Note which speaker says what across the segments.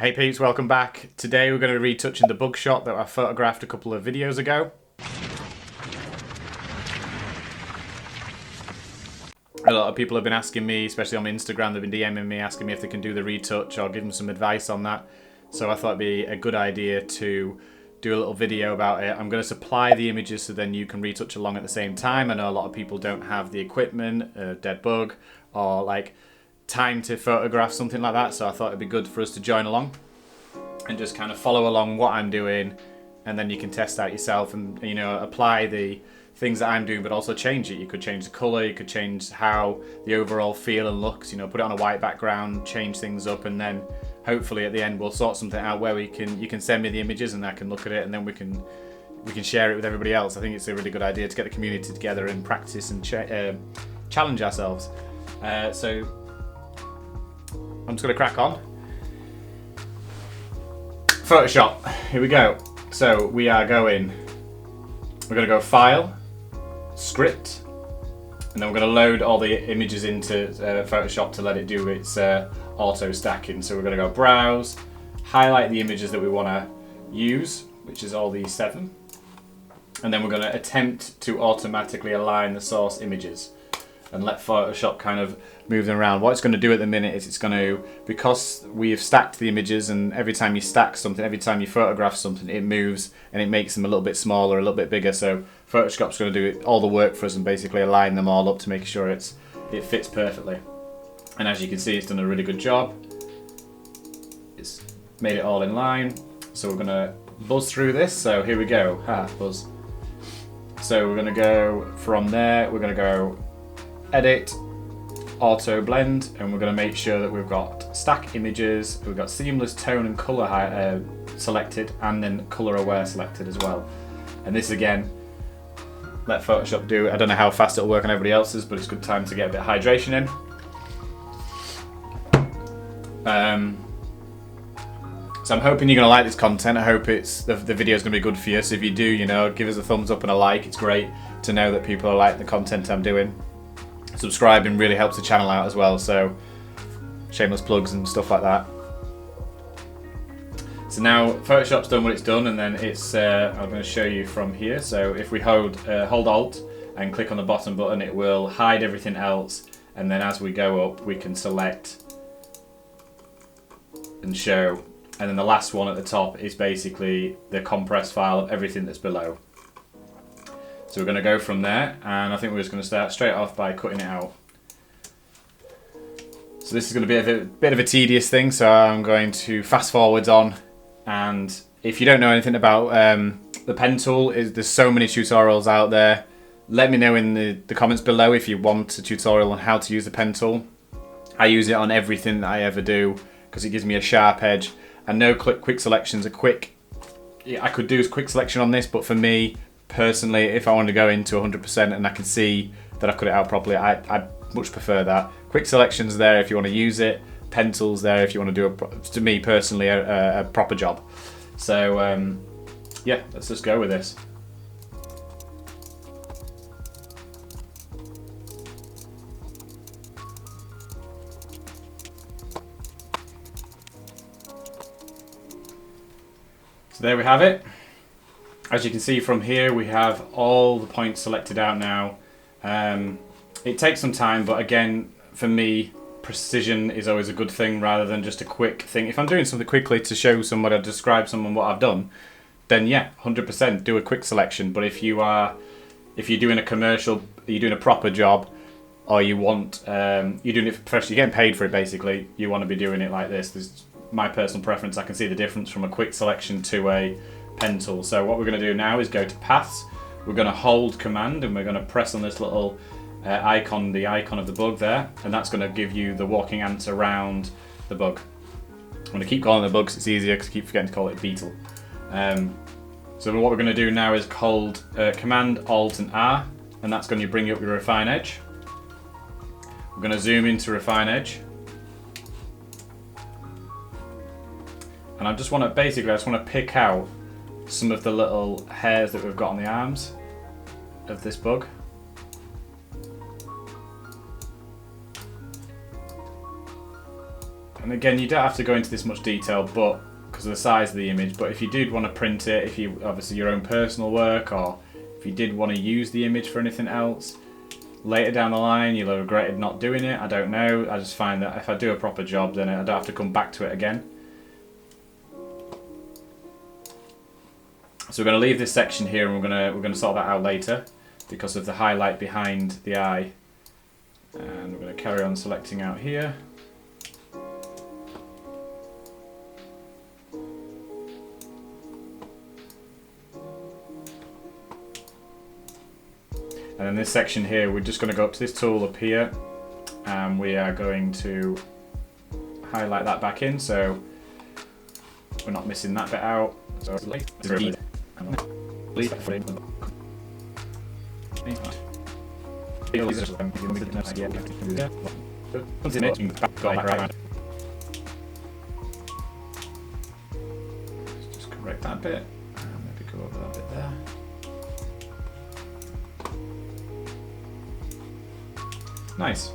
Speaker 1: Hey peeps, welcome back. Today we're going to be retouching the bug shot that I photographed a couple of videos ago. A lot of people have been asking me, especially on Instagram, they've been DMing me asking me if they can do the retouch or give them some advice on that. So I thought it'd be a good idea to do a little video about it. I'm going to supply the images so then you can retouch along at the same time. I know a lot of people don't have the equipment, a dead bug, or like time to photograph something like that, so I thought it'd be good for us to join along and just kind of follow along what I'm doing, and then you can test out yourself and, you know, apply the things that I'm doing, but also change it. You could change the color, you could change how the overall feel and looks, you know, put it on a white background, change things up, and then hopefully at the end we'll sort something out where you can send me the images and I can look at it, and then we can share it with everybody else. I think it's a really good idea to get the community together and practice and challenge ourselves. So I'm just going to crack on. Photoshop, here we go. So we're going to go File, Script, and then we're going to load all the images into Photoshop to let it do its auto stacking. So we're going to go Browse, highlight the images that we want to use, which is all these 7, and then we're going to attempt to automatically align the source images and let Photoshop kind of move them around. What it's going to do at the minute is it's going to, because we have stacked the images, and every time you stack something, every time you photograph something, it moves and it makes them a little bit smaller, a little bit bigger. So Photoshop's going to do all the work for us and basically align them all up to make sure it fits perfectly. And as you can see, it's done a really good job. It's made it all in line. So we're going to buzz through this. So here we go. Buzz. So we're going to go from there. We're going to go Edit, Auto Blend, and we're going to make sure that we've got stack images, we've got seamless tone and color selected, and then color aware selected as well. And this again, let Photoshop do it. I don't know how fast it'll work on everybody else's, but it's a good time to get a bit of hydration in. So I'm hoping you're going to like this content. I hope the video is going to be good for you. So if you do, you know, give us a thumbs up and a like. It's great to know that people like the content I'm doing. Subscribing really helps the channel out as well, so shameless plugs and stuff like that. So now Photoshop's done what it's done, and then it's I'm going to show you from here. So if we hold Alt and click on the bottom button, it will hide everything else, and then as we go up we can select and show, and then the last one at the top is basically the compressed file of everything that's below. So we're going to go from there, and I think we're just going to start straight off by cutting it out. So this is going to be a bit of a tedious thing, so I'm going to fast forwards on. And if you don't know anything about the pen tool, there's so many tutorials out there. Let me know in the comments below if you want a tutorial on how to use the pen tool. I use it on everything that I ever do because it gives me a sharp edge. I know quick selections are quick. I could do a quick selection on this, but for me personally, if I want to go into 100% and I can see that I cut it out properly, I much prefer that. Quick selection's there if you want to use it. Pen tool's there if you want to do, to me personally, a proper job. So yeah, let's just go with this. So there we have it. As you can see from here, we have all the points selected out now. It takes some time, but again, for me, precision is always a good thing rather than just a quick thing. If I'm doing something quickly to show somebody or describe someone what I've done, then yeah, 100% do a quick selection. But if you're doing a commercial, you're doing a proper job, or you want, you're doing it professionally, you're getting paid for it basically, you want to be doing it like this. This is my personal preference. I can see the difference from a quick selection to a pen tool. So what we're going to do now is go to Paths. We're going to hold Command and we're going to press on this little icon, the icon of the bug there, and that's going to give you the walking ants around the bug. I'm going to keep calling it the bugs, it's easier because I keep forgetting to call it beetle. So what we're going to do now is hold Command, Alt and R, and that's going to bring up your Refine Edge. We're going to zoom into Refine Edge. And I just want to pick out some of the little hairs that we've got on the arms of this bug. And And again, you don't have to go into this much detail, but because of the size of the image, but if you did want to print it, if you obviously your own personal work, or if you did want to use the image for anything else, later down the line you'll have regretted not doing it, I don't know. I just find that if I do a proper job, then I don't have to come back to it again. So we're going to leave this section here, and we're going to sort that out later because of the highlight behind the eye. And we're going to carry on selecting out here. And in this section here, we're just going to go up to this tool up here, and we are going to highlight that back in, so we're not missing that bit out. So just correct that bit, and maybe go over that bit there. Nice.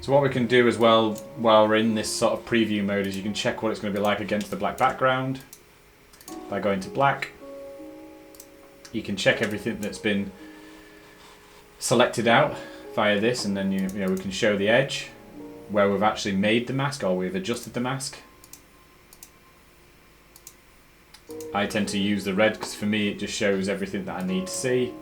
Speaker 1: So what we can do as well while we're in this sort of preview mode is you can check what it's going to be like against the black background by going to black. You can check everything that's been selected out via this, and then you know we can show the edge where we've actually made the mask or we've adjusted the mask. I tend to use the red because for me it just shows everything that I need to see.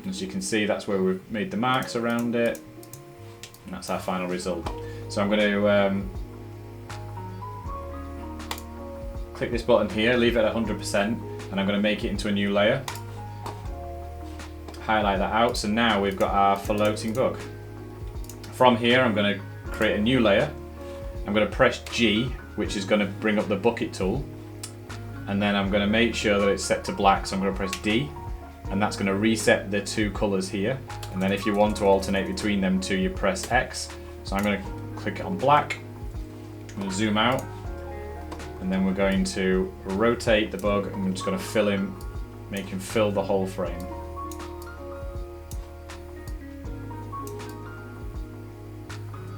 Speaker 1: As you can see, that's where we've made the marks around it, and that's our final result. So I'm going to click this button here, leave it at 100%, and I'm going to make it into a new layer. Highlight that out, so now we've got our floating bug. From here I'm going to create a new layer. I'm going to press G, which is going to bring up the bucket tool, and then I'm going to make sure that it's set to black, so I'm going to press D. And that's going to reset the two colours here, and then if you want to alternate between them two, you press X. So I'm going to click it on black, I'm going to zoom out, and then we're going to rotate the bug, and we're just going to fill him, make him fill the whole frame.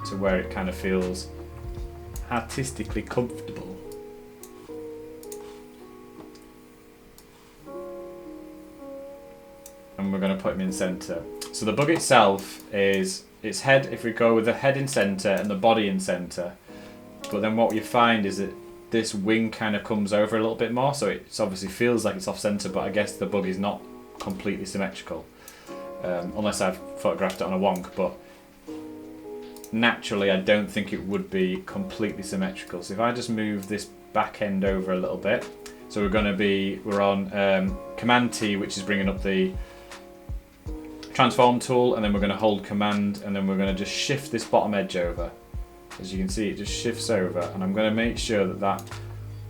Speaker 1: To where it kind of feels artistically comfortable. And we're going to put him in center. So the bug itself is its head, if we go with the head in center and the body in center, but then what you find is that this wing kind of comes over a little bit more, so it obviously feels like it's off center, but I guess the bug is not completely symmetrical, unless I've photographed it on a wonk, but naturally I don't think it would be completely symmetrical. So if I just move this back end over a little bit, so we're on Command T, which is bringing up the transform tool, and then we're going to hold Command, and then we're going to just shift this bottom edge over. As you can see, it just shifts over, and I'm going to make sure that that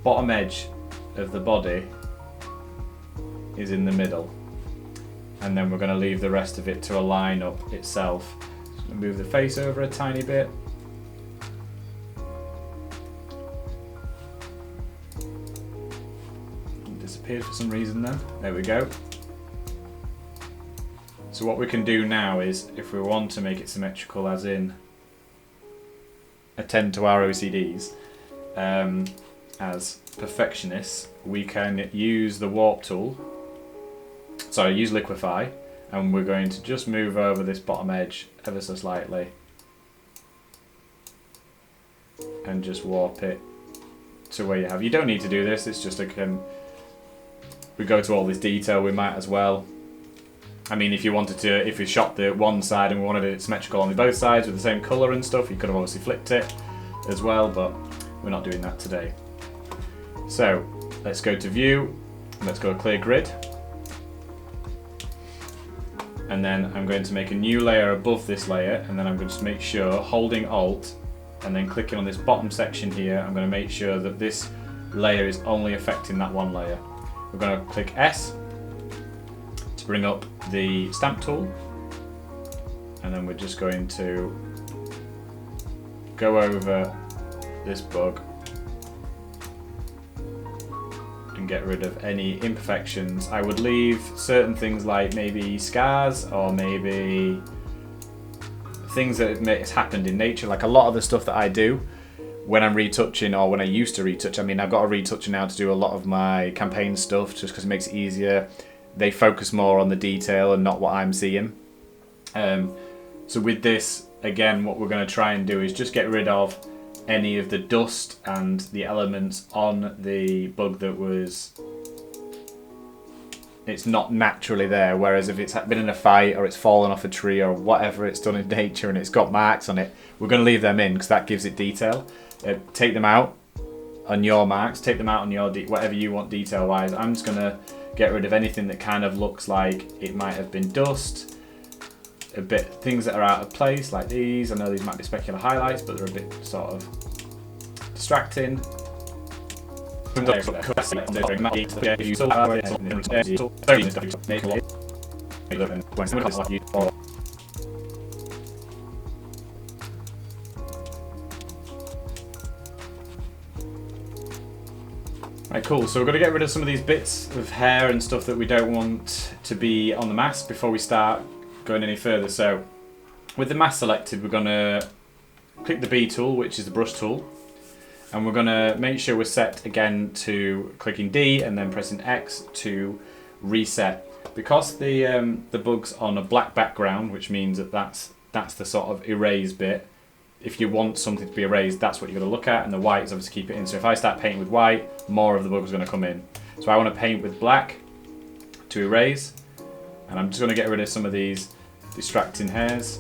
Speaker 1: bottom edge of the body is in the middle, and then we're going to leave the rest of it to align up itself. Just going to move the face over a tiny bit. It disappeared for some reason then. There we go. So what we can do now is, if we want to make it symmetrical, as in attend to our OCDs, as perfectionists, we can use the warp tool, use liquify, and we're going to just move over this bottom edge ever so slightly and just warp it to where you have. You don't need to do this, it's just we go to all this detail, we might as well. I mean, if you wanted to, if you shot the one side and we wanted it symmetrical on both sides with the same colour and stuff, you could have obviously flipped it as well, but we're not doing that today. So let's go to view, let's go clear grid, and then I'm going to make a new layer above this layer, and then I'm going to make sure, holding Alt and then clicking on this bottom section here, I'm going to make sure that this layer is only affecting that one layer. We're going to click S to bring up the stamp tool, and then we're just going to go over this bug and get rid of any imperfections. I would leave certain things like maybe scars or maybe things that has happened in nature. Like a lot of the stuff that I do when I'm retouching, or when I used to retouch, I mean, I've got a retoucher now to do a lot of my campaign stuff just because it makes it easier. They focus more on the detail and not what I'm seeing. So with this, again, what we're going to try and do is just get rid of any of the dust and the elements on the bug that it's not naturally there. Whereas if it's been in a fight or it's fallen off a tree or whatever it's done in nature and it's got marks on it, we're going to leave them in because that gives it detail. Take them out on your marks, take them out on your whatever you want detail wise. I'm just going to get rid of anything that kind of looks like it might have been dust, a bit things that are out of place like these. I know these might be specular highlights, but they're a bit sort of distracting. Right, cool, so we're going to get rid of some of these bits of hair and stuff that we don't want to be on the mask before we start going any further. So with the mask selected, we're going to click the B tool, which is the brush tool, and we're going to make sure we're set again to clicking D and then pressing X to reset. Because the bug's on a black background, which means that that's the sort of erase bit. If you want something to be erased, that's what you're going to look at, and the white is obviously keep it in. So if I start painting with white, more of the bug is going to come in. So I want to paint with black to erase, and I'm just going to get rid of some of these distracting hairs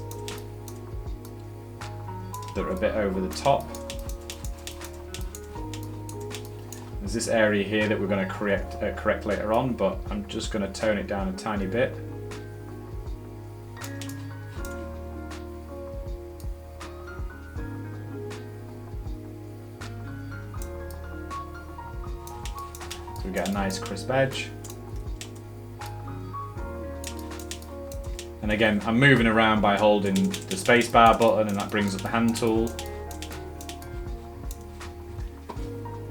Speaker 1: that are a bit over the top. There's this area here that we're going to correct later on, but I'm just going to tone it down a tiny bit. So we get a nice crisp edge. And again, I'm moving around by holding the spacebar button, and that brings up the hand tool.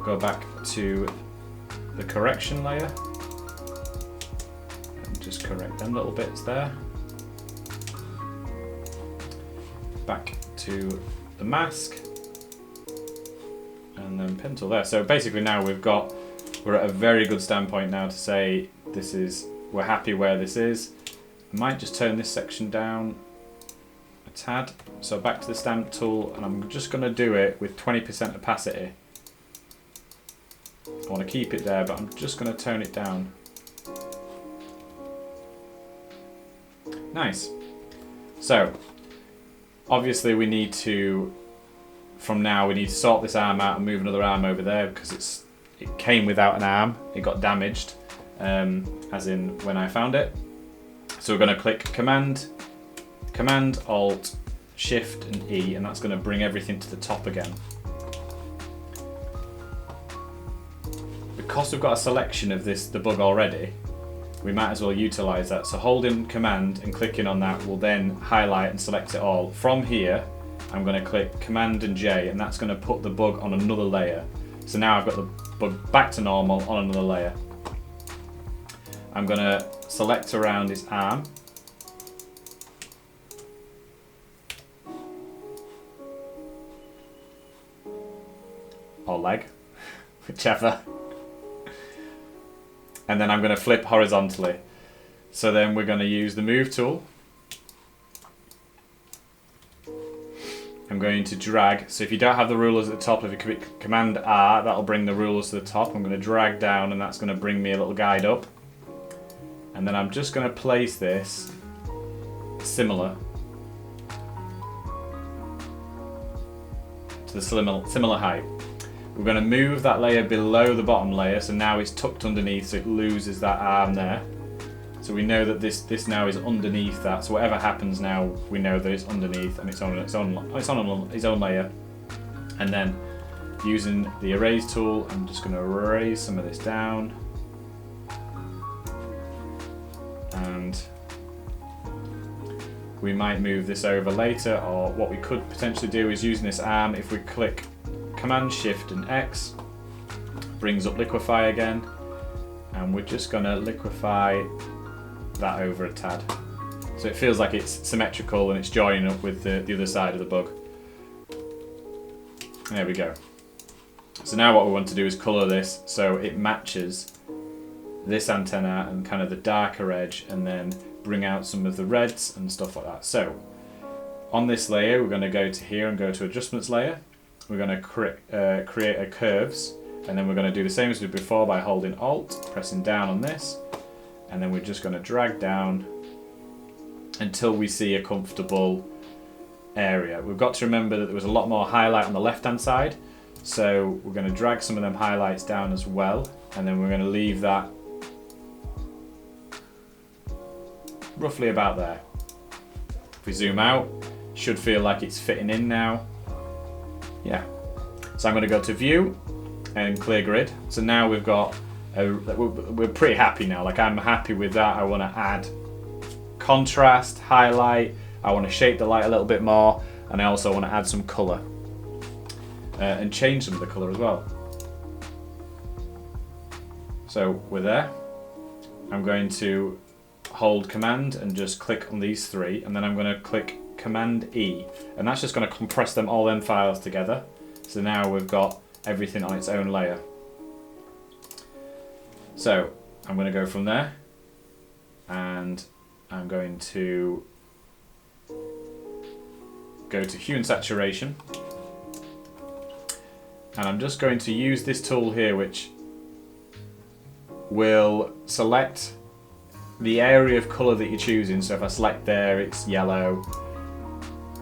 Speaker 1: Go back to the correction layer and just correct them little bits there. Back to the mask and then pencil there. So basically now we're at a very good standpoint now to say we're happy where this is. I might just turn this section down a tad. So back to the stamp tool, and I'm just going to do it with 20% opacity. I want to keep it there, but I'm just going to tone it down. Nice. So obviously we need to sort this arm out and move another arm over there because it came without an arm. It got damaged, as in when I found it. So we're going to click Command, Alt, Shift and E, and that's going to bring everything to the top again. Because we've got a selection of the bug already, we might as well utilize that. So holding Command and clicking on that will then highlight and select it all. From here, I'm going to click Command and J, and that's going to put the bug on another layer. So now I've got the bug back to normal on another layer. I'm going to select around his arm. Or leg, whichever. And then I'm going to flip horizontally. So then we're going to use the move tool. I'm going to drag. So if you don't have the rulers at the top, if you click Command R, that'll bring the rulers to the top. I'm going to drag down, and that's going to bring me a little guide up. And then I'm just going to place this similar to the similar height. We're going to move that layer below the bottom layer, so now it's tucked underneath, so it loses that arm there. So we know that this now is underneath that. So whatever happens now, we know that it's underneath and it's on its own layer. And then using the erase tool, I'm just going to erase some of this down. And we might move this over later, or what we could potentially do is using this arm, if we click Command Shift and X, brings up liquefy again, and we're just going to liquefy that over a tad. So it feels like it's symmetrical and it's joining up with the other side of the bug. There we go. So now what we want to do is colour this so it matches this antenna and kind of the darker edge, and then bring out some of the reds and stuff like that. So on this layer we're going to go to here and go to adjustments layer. We're going to create a curves, and then we're going to do the same as we did before by holding Alt, pressing down on this, and then we're just going to drag down until we see a comfortable area. We've got to remember that there was a lot more highlight on the left hand side, so we're going to drag some of them highlights down as well, and then we're going to leave that roughly about there. If we zoom out, should feel like it's fitting in now. Yeah. So I'm going to go to view and clear grid. So now we've got we're pretty happy now. Like, I'm happy with that. I want to add contrast, highlight. I want to shape the light a little bit more, and I also want to add some colour and change some of the colour as well. So we're there. I'm going to hold Command and just click on these three, and then I'm going to click Command E, and that's just going to compress them all them files together. So now we've got everything on its own layer. So I'm going to go from there, and I'm going to go to hue and saturation, and I'm just going to use this tool here, which will select the area of colour that you're choosing. So if I select there, it's yellow.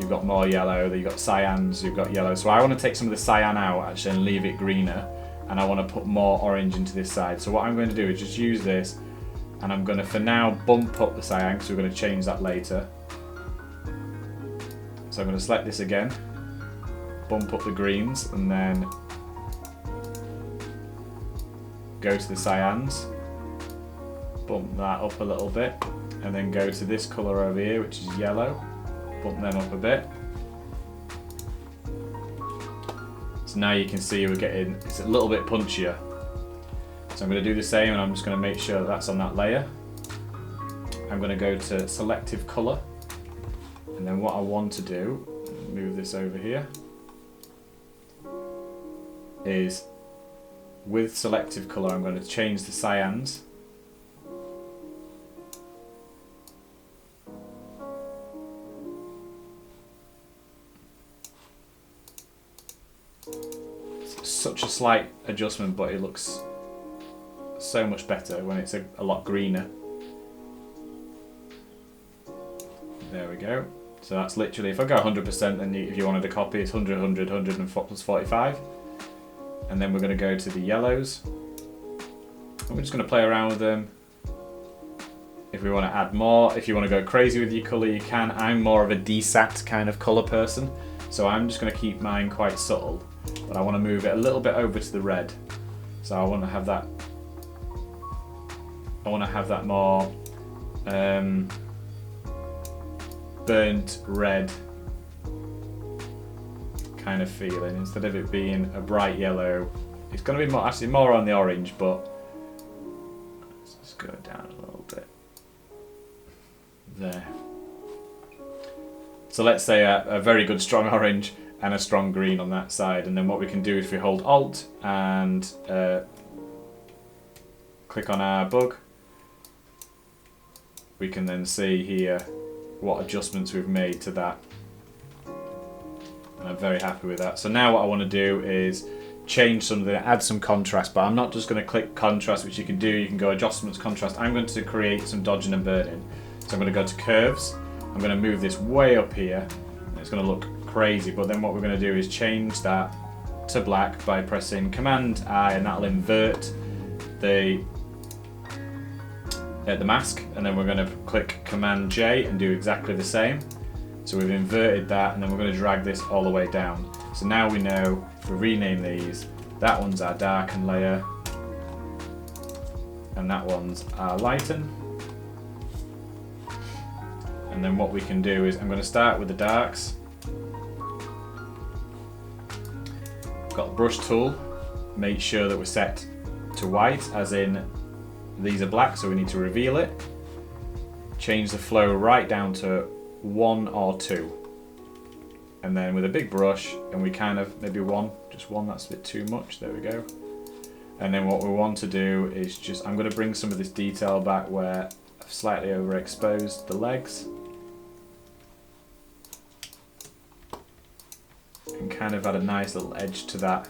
Speaker 1: You've got more yellow, you've got cyans, you've got yellow. So I want to take some of the cyan out actually and leave it greener, and I want to put more orange into this side. So what I'm going to do is just use this, and I'm going to for now bump up the cyan, because we're going to change that later. So I'm going to select this again, bump up the greens, and then go to the cyans, bump that up a little bit, and then go to this colour over here, which is yellow, bump them up a bit. So now you can see we're getting, it's a little bit punchier. So I'm going to do the same, and I'm just going to make sure that that's on that layer. I'm going to go to selective colour, and then what I want to do, move this over here, is with selective colour I'm going to change the cyans. Such a slight adjustment, but it looks so much better when it's a lot greener. There we go. So that's literally, if I go 100%, then if you wanted a copy, it's 100, 100, 100 and plus 45. And then we're going to go to the yellows. And we're just going to play around with them. If we want to add more, if you want to go crazy with your colour, you can. I'm more of a desat kind of colour person, so I'm just going to keep mine quite subtle. But I want to move it a little bit over to the red. So I want to have that. I want to have that more burnt red kind of feeling, instead of it being a bright yellow. It's going to be more, actually more on the orange, but let's just go down a little bit. There. So let's say a very good strong orange and a strong green on that side, and then what we can do is if we hold Alt and click on our bug, we can then see here what adjustments we've made to that, and I'm very happy with that. So now what I want to do is change something, add some contrast, but I'm not just going to click contrast, which you can do, you can go adjustments, contrast. I'm going to create some dodging and burning. So I'm going to go to curves, I'm going to move this way up here, and it's going to look crazy, but then what we're going to do is change that to black by pressing Command I, and that'll invert the mask, and then we're going to click Command J and do exactly the same. So we've inverted that, and then we're going to drag this all the way down. So now we know, if we rename these, that one's our darken layer, and that one's our lighten. And then what we can do is, I'm going to start with the darks. Got the brush tool, make sure that we're set to white, as in these are black, so we need to reveal it. change the flow right down to 1 or 2. And then with a big brush, and we kind of, maybe 1, just 1, that's a bit too much, there we go. And then what we want to do is just, I'm going to bring some of this detail back where I've slightly overexposed the legs. And kind of add a nice little edge to that.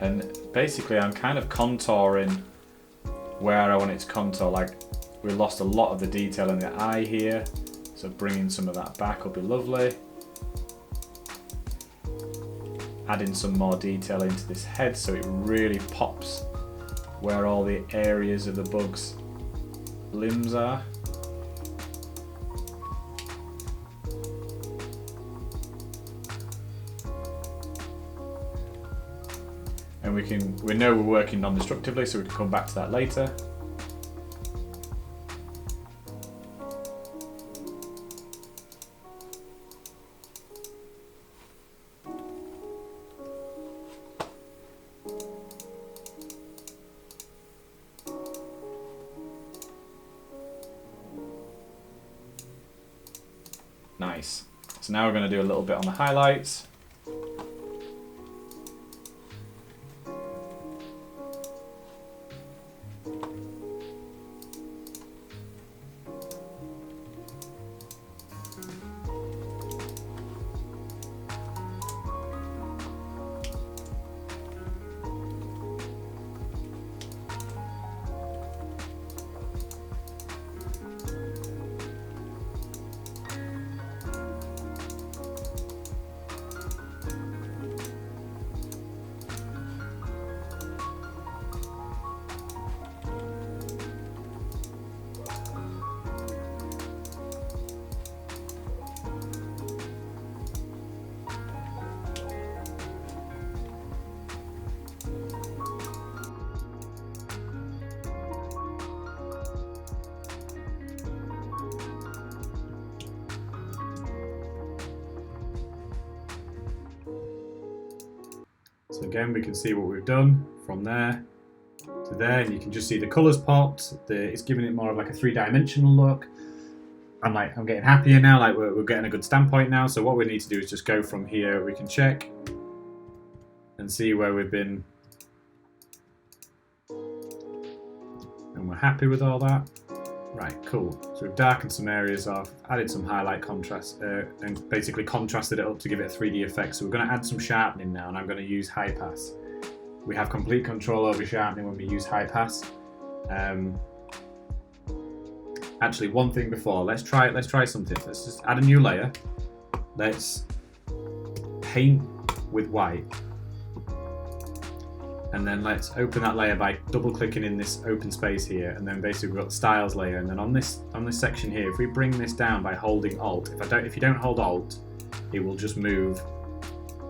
Speaker 1: And basically I'm kind of contouring where I want it to contour. Like, we lost a lot of the detail in the eye here, so bringing some of that back will be lovely. Adding some more detail into this head so it really pops where all the areas of the bug's limbs are. And we know we're working non-destructively, so we can come back to that later. Nice. So now we're going to do a little bit on the highlights. So again, we can see what we've done from there to there, and you can just see the colours popped. It's giving it more of like a 3-dimensional look. I'm getting happier now, like we're getting a good standpoint now. So what we need to do is just go from here. We can check and see where we've been, and we're happy with all that. Right, cool. So we've darkened some areas off, added some highlight contrast, and basically contrasted it up to give it a 3D effect. So we're going to add some sharpening now, and I'm going to use high pass. We have complete control over sharpening when we use high pass. Actually, one thing before, let's try something. Let's just add a new layer. Let's paint with white. And then let's open that layer by double-clicking in this open space here, and then basically we've got the styles layer. And then on this section here, if we bring this down by holding Alt, if you don't hold Alt, it will just move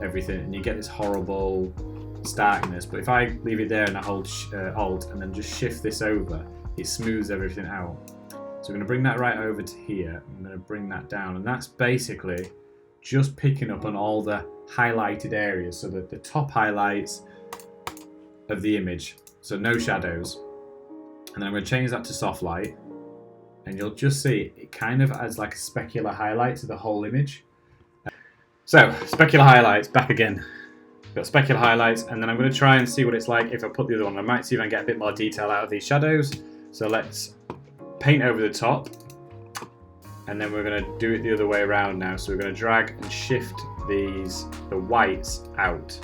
Speaker 1: everything, and you get this horrible starkness. But if I leave it there and I hold Alt and then just shift this over, it smooths everything out. So we're going to bring that right over to here. I'm going to bring that down, and that's basically just picking up on all the highlighted areas, so that the top highlights of the image, so no shadows. And then I'm going to change that to soft light, and you'll just see it kind of adds like a specular highlight to the whole image. So specular highlights, back again. We've got specular highlights, and then I'm going to try and see what it's like if I put the other one. I might see if I can get a bit more detail out of these shadows. So let's paint over the top, and then we're going to do it the other way around now. So we're going to drag and shift the whites out.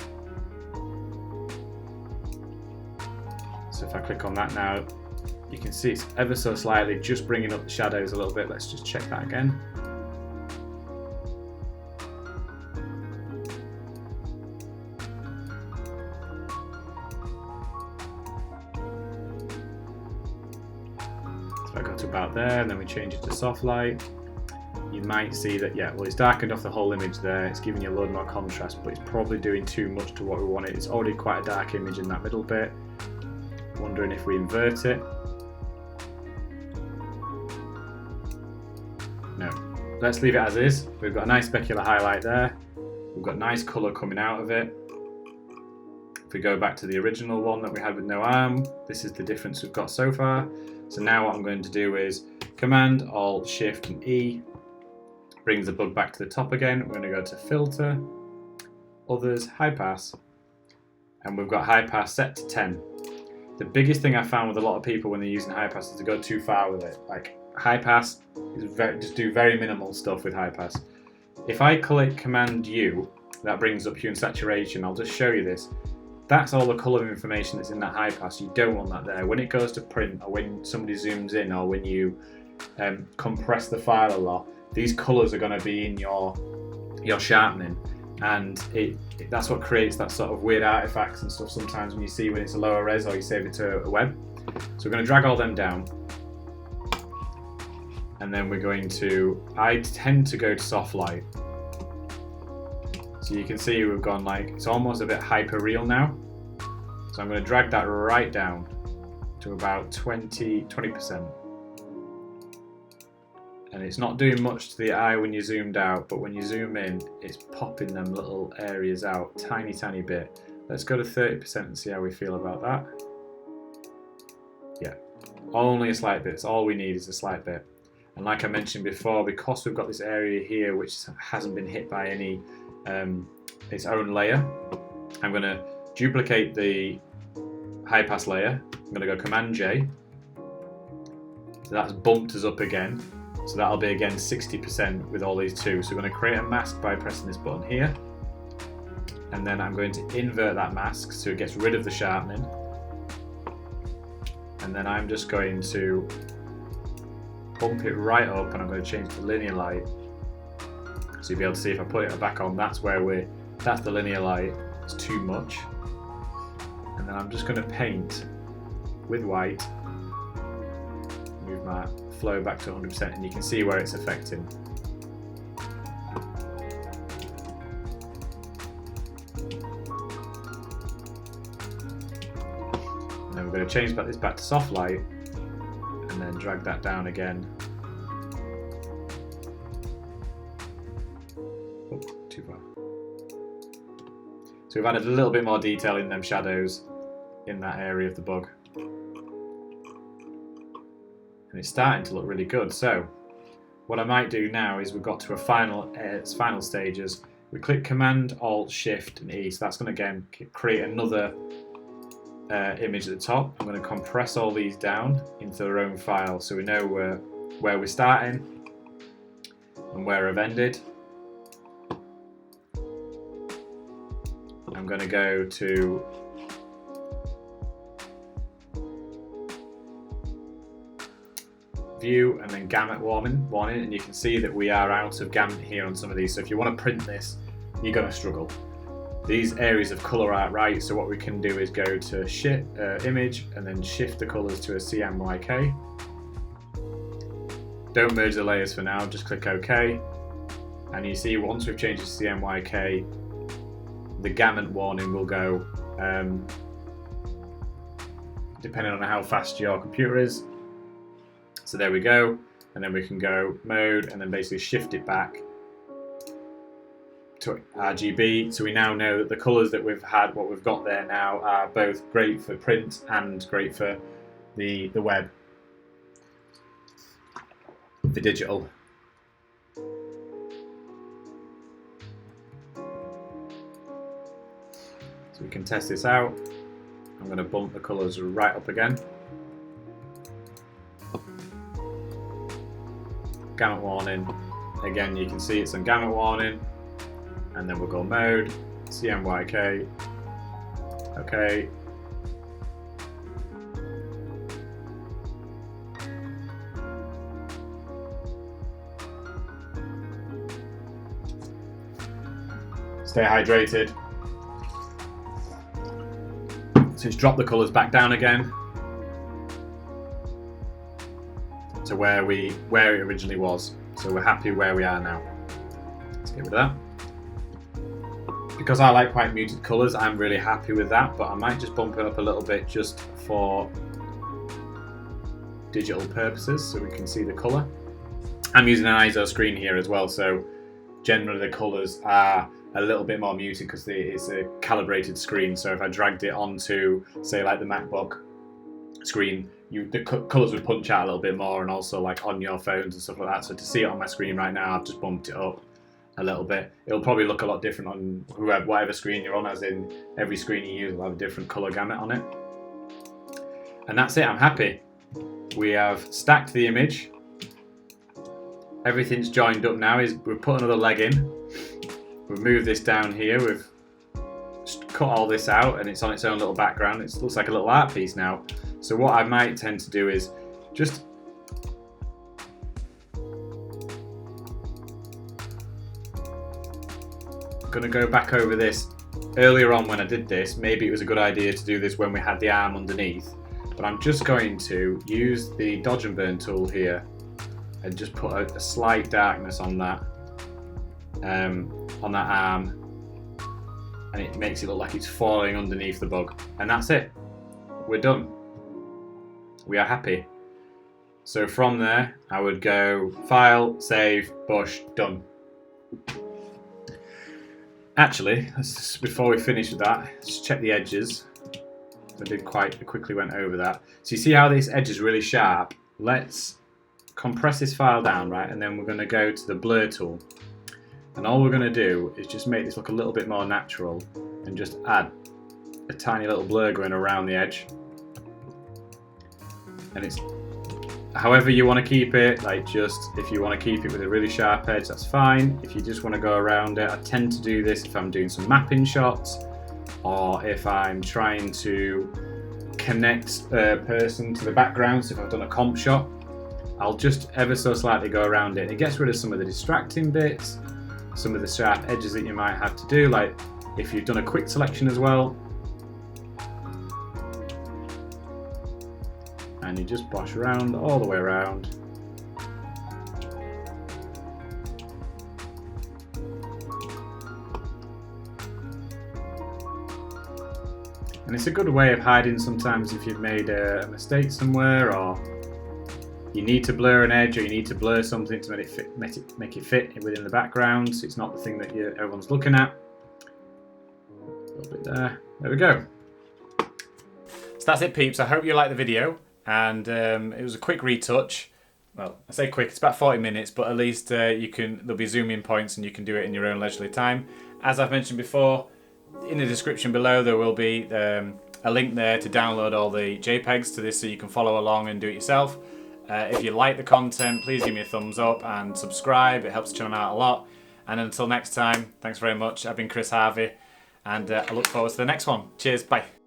Speaker 1: So if I click on that now, you can see it's ever so slightly just bringing up the shadows a little bit. Let's just check that again. So I got to about there, and then we change it to soft light. You might see that, yeah, well, it's darkened off the whole image there. It's giving you a load more contrast, but it's probably doing too much to what we wanted. It's already quite a dark image in that middle bit. Wondering if we invert it. No, let's leave it as is. We've got a nice specular highlight there. We've got nice colour coming out of it. If we go back to the original one that we had with no arm, this is the difference we've got so far. So now what I'm going to do is Command, Alt, Shift and E. Brings the bug back to the top again. We're going to go to Filter, Others, High Pass. And we've got High Pass set to 10. The biggest thing I found with a lot of people when they're using High Pass is to go too far with it. Like High Pass, just do very minimal stuff with High Pass. If I click Command U, that brings up hue and saturation. I'll just show you this. That's all the colour information that's in that high pass. You don't want that there. When it goes to print, or when somebody zooms in, or when you compress the file a lot, these colours are going to be in your sharpening, and that's what creates that sort of weird artifacts and stuff sometimes when you see when it's a lower res or you save it to a web. So we're going to drag all them down, and then we're going to, I tend to go to soft light. So you can see we've gone like, it's almost a bit hyper real now. So I'm going to drag that right down to about 20%. And it's not doing much to the eye when you zoomed out, but when you zoom in, it's popping them little areas out, tiny bit. Let's go to 30% and see how we feel about that. Yeah, only a slight bit. So all we need is a slight bit. And like I mentioned before, because we've got this area here which hasn't been hit by any its own layer, I'm going to duplicate the high pass layer. I'm going to go Command J. So that's bumped us up again. So that'll be again 60% with all these two. So we're going to create a mask by pressing this button here. And then I'm going to invert that mask so it gets rid of the sharpening. And then I'm just going to bump it right up, and I'm going to change the linear light. So you'll be able to see if I put it back on, that's the linear light. It's too much. And then I'm just going to paint with white, move my flow back to 100%, and you can see where it's affecting. And then we're going to change this back to soft light, and then drag that down again. Oh, too far. So we've added a little bit more detail in them shadows in that area of the bug. And it's starting to look really good. So what I might do now is we've got to a final stages. We click Command, Alt, Shift and E. So that's going to again create another image at the top. I'm going to compress all these down into their own file so we know where we're starting and where I've ended. I'm going to go to View and then Gamut warning, and you can see that we are out of gamut here on some of these. So if you want to print this, you're going to struggle. These areas of colour aren't right, so what we can do is go to Image and then shift the colours to a CMYK. Don't merge the layers for now, just click OK. And you see once we've changed it to CMYK, the gamut warning will go, depending on how fast your computer is. So there we go, and then we can go Mode and then basically shift it back to RGB. So we now know that the colours that we've had, what we've got there now, are both great for print and great for the web, the digital. So we can test this out. I'm going to bump the colours right up again. Gamut warning. Again, you can see it's on gamut warning. And then we'll go Mode, CMYK. Okay. Stay hydrated. So it's dropped the colours back down again to where it originally was. So we're happy where we are now. Let's get rid of that. Because I like quite muted colours, I'm really happy with that, but I might just bump it up a little bit just for digital purposes so we can see the colour. I'm using an ISO screen here as well, so generally the colours are a little bit more muted because it's a calibrated screen. So if I dragged it onto, say, like the MacBook screen, the colours would punch out a little bit more, and also like on your phones and stuff like that. So to see it on my screen right now, I've just bumped it up a little bit. It'll probably look a lot different on whatever screen you're on, as in every screen you use will have a different colour gamut on it. And that's it, I'm happy. We have stacked the image. Everything's joined up now. We've put another leg in. We've moved this down here. We've cut all this out, and it's on its own little background. It looks like a little art piece now. So what I might tend to do is just going to go back over this. Earlier on when I did this, maybe it was a good idea to do this when we had the arm underneath, but I'm just going to use the dodge and burn tool here and just put a slight darkness on that arm, and it makes it look like it's falling underneath the bug. And that's it. We're done. We are happy. So from there, I would go File, Save, Bush, Done. Actually, before we finish with that, let's check the edges. I did quite quickly went over that. So you see how this edge is really sharp? Let's compress this file down, right? And then we're going to go to the blur tool. And all we're going to do is just make this look a little bit more natural and just add a tiny little blur going around the edge. And it's however you want to keep it, like just if you want to keep it with a really sharp edge, that's fine. If you just want to go around it, I tend to do this if I'm doing some mapping shots, or if I'm trying to connect a person to the background. So if I've done a comp shot, I'll just ever so slightly go around it. It gets rid of some of the distracting bits, some of the sharp edges that you might have to do, like if you've done a quick selection as well. And you just brush around all the way around. And it's a good way of hiding sometimes if you've made a mistake somewhere, or you need to blur an edge, or you need to blur something to make it fit within the background, so it's not the thing that everyone's looking at. A little bit there. There we go. So that's it, peeps. I hope you liked the video. And it was a quick retouch. Well, I say quick, it's about 40 minutes, but at least there'll be zoom in points and you can do it in your own leisurely time. As I've mentioned before, in the description below there will be a link there to download all the JPEGs to this so you can follow along and do it yourself. If you like the content, please give me a thumbs up and subscribe. It helps the channel out a lot. And until next time, thanks very much. I've been Chris Harvey, and I look forward to the next one. Cheers, bye.